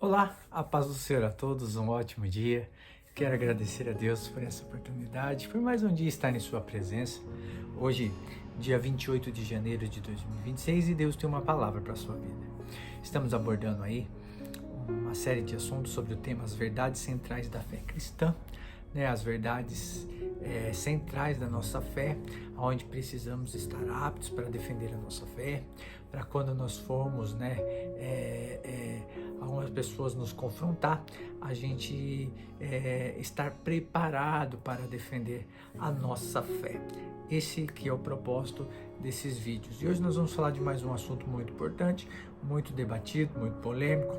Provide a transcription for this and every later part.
Olá, a paz do Senhor a todos, um ótimo dia. Quero agradecer a Deus por essa oportunidade, por mais um dia estar em sua presença. Hoje, dia 28 de janeiro de 2026, e Deus tem uma palavra para a sua vida. Estamos abordando aí uma série de assuntos sobre o tema As Verdades Centrais da Fé Cristã, as verdades centrais da nossa fé, onde precisamos estar aptos para defender a nossa fé, para quando nós formos, algumas pessoas nos confrontar, a gente estar preparado para defender a nossa fé. Esse que é o propósito desses vídeos. E hoje nós vamos falar de mais um assunto muito importante, muito debatido, muito polêmico,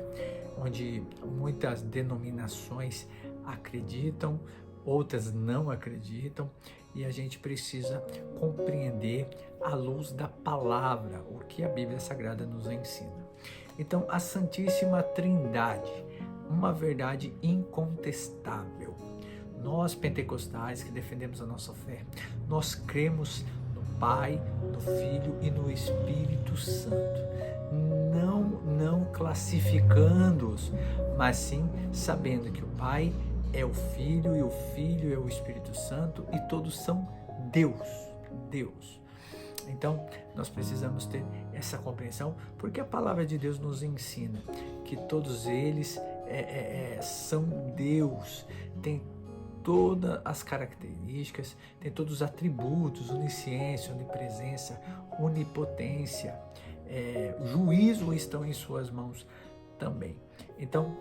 onde muitas denominações acreditam, outras não acreditam, e a gente precisa compreender à luz da palavra o que a Bíblia Sagrada nos ensina. Então, a Santíssima Trindade, uma verdade incontestável. Nós pentecostais que defendemos a nossa fé, nós cremos no Pai, no Filho e no Espírito Santo. Não classificando-os, mas sim sabendo que o Pai é o Filho e o Filho é o Espírito Santo e todos são Deus. Então, nós precisamos ter essa compreensão, porque a palavra de Deus nos ensina que todos eles são Deus, tem todas as características, tem todos os atributos, onisciência, onipresença, onipotência, juízo estão em suas mãos também. Então,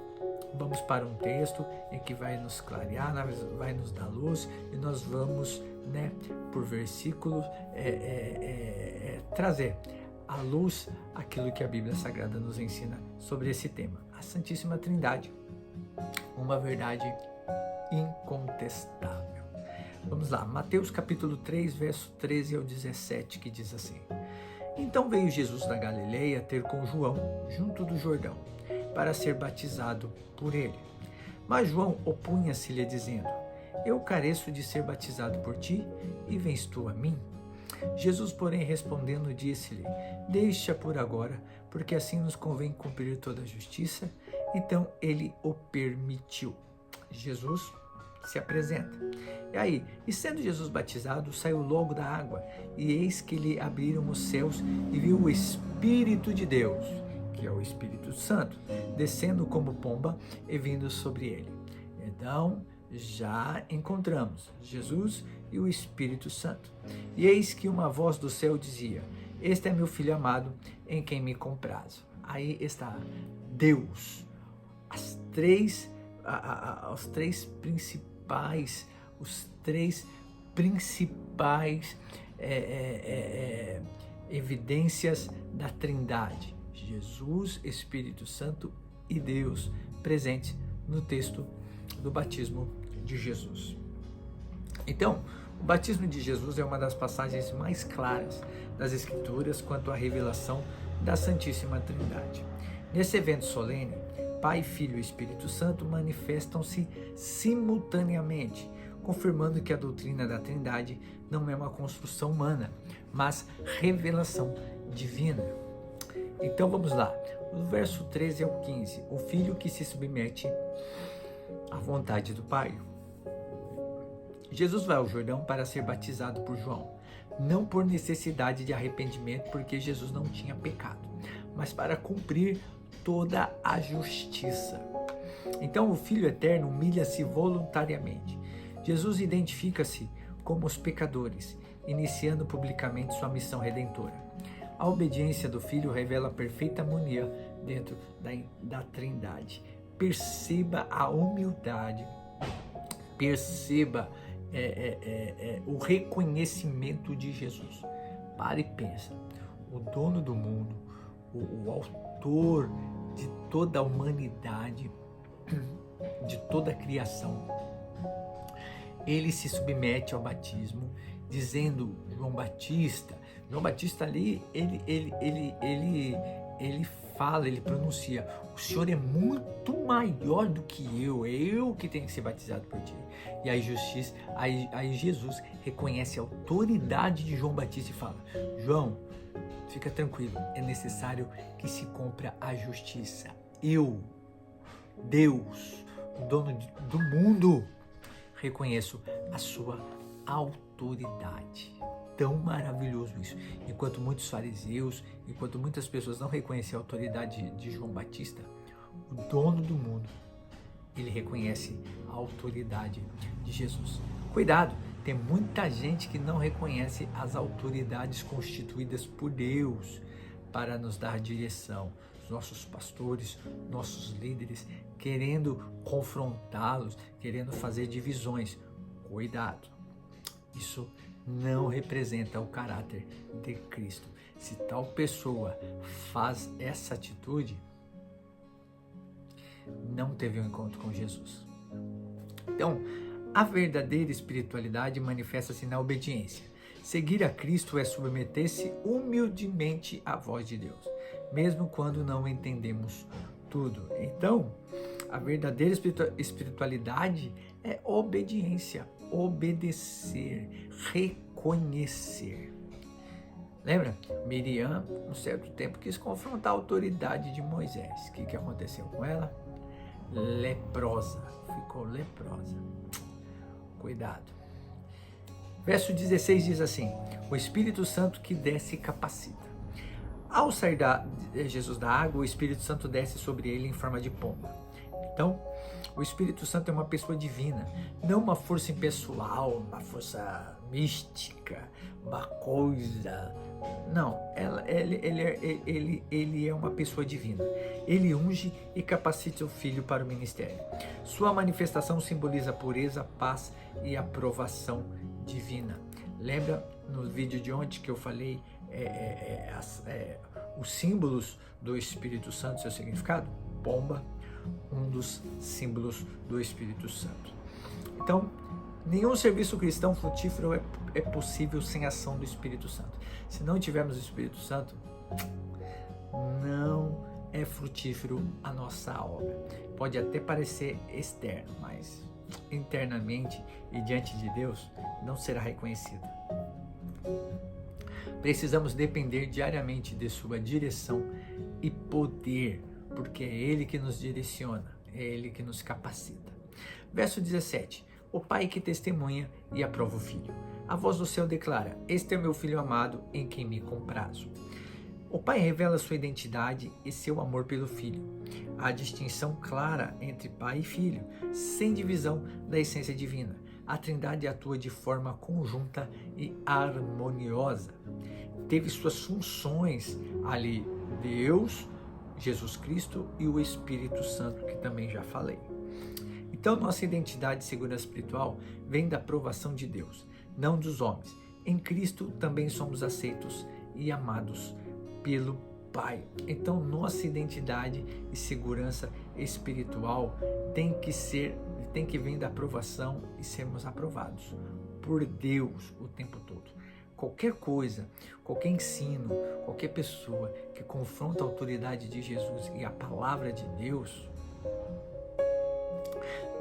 vamos para um texto em que vai nos clarear, vai nos dar luz, e nós vamos, por versículos, trazer à luz aquilo que a Bíblia Sagrada nos ensina sobre esse tema. A Santíssima Trindade, uma verdade incontestável. Vamos lá, Mateus capítulo 3, verso 13 ao 17, que diz assim: Então veio Jesus da Galileia ter com João, junto do Jordão, para ser batizado por ele. Mas João opunha-se-lhe, dizendo: Eu careço de ser batizado por ti, e vens tu a mim? Jesus, porém, respondendo, disse-lhe: Deixa por agora, porque assim nos convém cumprir toda a justiça. Então ele o permitiu. Jesus se apresenta. E sendo Jesus batizado, saiu logo da água, e eis que lhe abriram os céus, e viu o Espírito de Deus, que é o Espírito Santo, descendo como pomba e vindo sobre ele. Então, já encontramos Jesus e o Espírito Santo. E eis que uma voz do céu dizia: Este é meu Filho amado, em quem me comprazo. Aí está Deus. Os três principais evidências da Trindade: Jesus, Espírito Santo e Deus, presentes no texto do batismo de Jesus. Então, o batismo de Jesus é uma das passagens mais claras das Escrituras quanto à revelação da Santíssima Trindade. Nesse evento solene, Pai, Filho e Espírito Santo manifestam-se simultaneamente, confirmando que a doutrina da Trindade não é uma construção humana, mas revelação divina. Então vamos lá, do verso 13 ao 15, o Filho que se submete à vontade do Pai. Jesus vai ao Jordão para ser batizado por João, não por necessidade de arrependimento, porque Jesus não tinha pecado, mas para cumprir toda a justiça. Então o Filho Eterno humilha-se voluntariamente. Jesus identifica-se como os pecadores, iniciando publicamente sua missão redentora. A obediência do Filho revela a perfeita harmonia dentro da Trindade. Perceba a humildade, perceba o reconhecimento de Jesus. Para e pensa, o dono do mundo, o autor de toda a humanidade, de toda a criação, ele se submete ao batismo, dizendo, João Batista ali, ele fala, ele pronuncia: o Senhor é muito maior do que eu, é eu que tenho que ser batizado por ti. E aí Jesus reconhece a autoridade de João Batista e fala: João, fica tranquilo, é necessário que se cumpra a justiça. Eu Deus, o dono do mundo, reconheço a sua autoridade. Tão maravilhoso isso. Enquanto muitos fariseus, enquanto muitas pessoas não reconhecem a autoridade de João Batista, o dono do mundo, ele reconhece a autoridade de Jesus. Cuidado, tem muita gente que não reconhece as autoridades constituídas por Deus para nos dar direção. Os nossos pastores, nossos líderes, querendo confrontá-los, querendo fazer divisões. Cuidado, isso não representa o caráter de Cristo. Se tal pessoa faz essa atitude, não teve um encontro com Jesus. Então, a verdadeira espiritualidade manifesta-se na obediência. Seguir a Cristo é submeter-se humildemente à voz de Deus, mesmo quando não entendemos tudo. Então, a verdadeira espiritualidade é obediência, obedecer, reconhecer. Lembra? Miriam, um certo tempo, quis confrontar a autoridade de Moisés. O que aconteceu com ela? Leprosa, ficou leprosa. Cuidado. Verso 16 diz assim: o Espírito Santo que desce capacita. Ao sair Jesus da água, o Espírito Santo desce sobre ele em forma de pomba. Então, o Espírito Santo é uma pessoa divina, não uma força impessoal, uma força mística, uma coisa. Não, ele é uma pessoa divina. Ele unge e capacita o Filho para o ministério. Sua manifestação simboliza a pureza, paz e aprovação divina. Lembra no vídeo de ontem que eu falei os símbolos do Espírito Santo, seu significado? Pomba, um dos símbolos do Espírito Santo. Então, nenhum serviço cristão frutífero é possível sem a ação do Espírito Santo. Se não tivermos o Espírito Santo, não é frutífero a nossa obra. Pode até parecer externo, mas internamente e diante de Deus não será reconhecida. Precisamos depender diariamente de sua direção e poder, porque é Ele que nos direciona, é Ele que nos capacita. Verso 17. O Pai que testemunha e aprova o Filho. A voz do céu declara: este é o meu Filho amado, em quem me comprazo. O Pai revela sua identidade e seu amor pelo Filho. Há distinção clara entre Pai e Filho, sem divisão da essência divina. A Trindade atua de forma conjunta e harmoniosa. Teve suas funções ali, Deus, Jesus Cristo e o Espírito Santo, que também já falei. Então, nossa identidade e segurança espiritual vem da aprovação de Deus, não dos homens. Em Cristo também somos aceitos e amados pelo Pai. Então, nossa identidade e segurança espiritual tem que vir da aprovação e sermos aprovados por Deus o tempo todo. Qualquer coisa, qualquer ensino, qualquer pessoa que confronta a autoridade de Jesus e a palavra de Deus,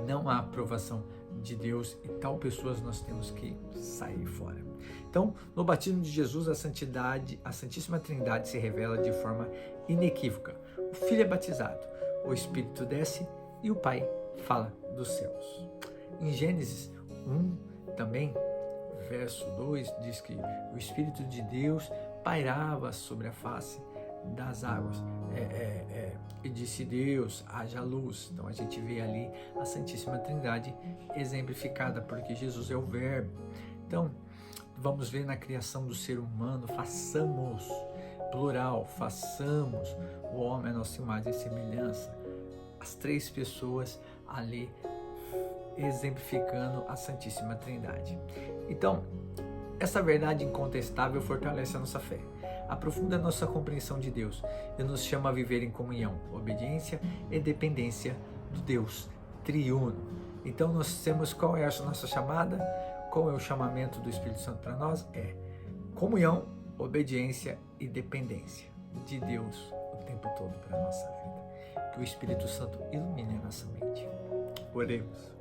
não há aprovação de Deus, e tal pessoas nós temos que sair fora. Então, no batismo de Jesus, a Santíssima Trindade se revela de forma inequívoca. O Filho é batizado, o Espírito desce e o Pai fala dos céus. Em Gênesis 1 também, verso 2, diz que o Espírito de Deus pairava sobre a face das águas. E disse Deus, haja luz. Então a gente vê ali a Santíssima Trindade exemplificada, porque Jesus é o Verbo. Então, vamos ver na criação do ser humano, façamos, plural, façamos o homem a nossa imagem e semelhança. As três pessoas ali exemplificando a Santíssima Trindade. Então, essa verdade incontestável fortalece a nossa fé, aprofunda a nossa compreensão de Deus e nos chama a viver em comunhão, obediência e dependência do Deus triuno. Então nós temos, qual é a nossa chamada? Qual é o chamamento do Espírito Santo para nós? É comunhão, obediência e dependência de Deus o tempo todo para a nossa vida. Que o Espírito Santo ilumine a nossa mente. Oremos.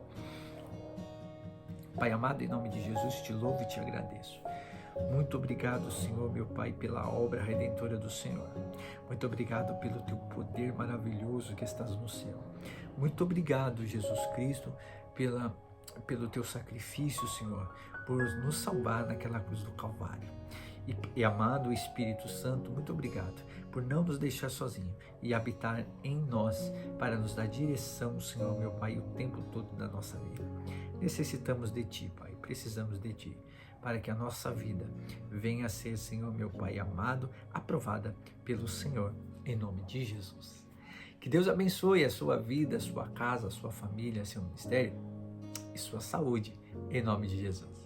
Pai amado, em nome de Jesus, te louvo e te agradeço. Muito obrigado, Senhor, meu Pai, pela obra redentora do Senhor. Muito obrigado pelo teu poder maravilhoso que estás no céu. Muito obrigado, Jesus Cristo, pelo teu sacrifício, Senhor, por nos salvar naquela cruz do Calvário. E amado Espírito Santo, muito obrigado por não nos deixar sozinhos e habitar em nós para nos dar direção, Senhor, meu Pai, o tempo todo da nossa vida. Necessitamos de Ti, Pai, precisamos de Ti, para que a nossa vida venha a ser, Senhor, meu Pai amado, aprovada pelo Senhor, em nome de Jesus. Que Deus abençoe a sua vida, a sua casa, a sua família, seu ministério e sua saúde, em nome de Jesus.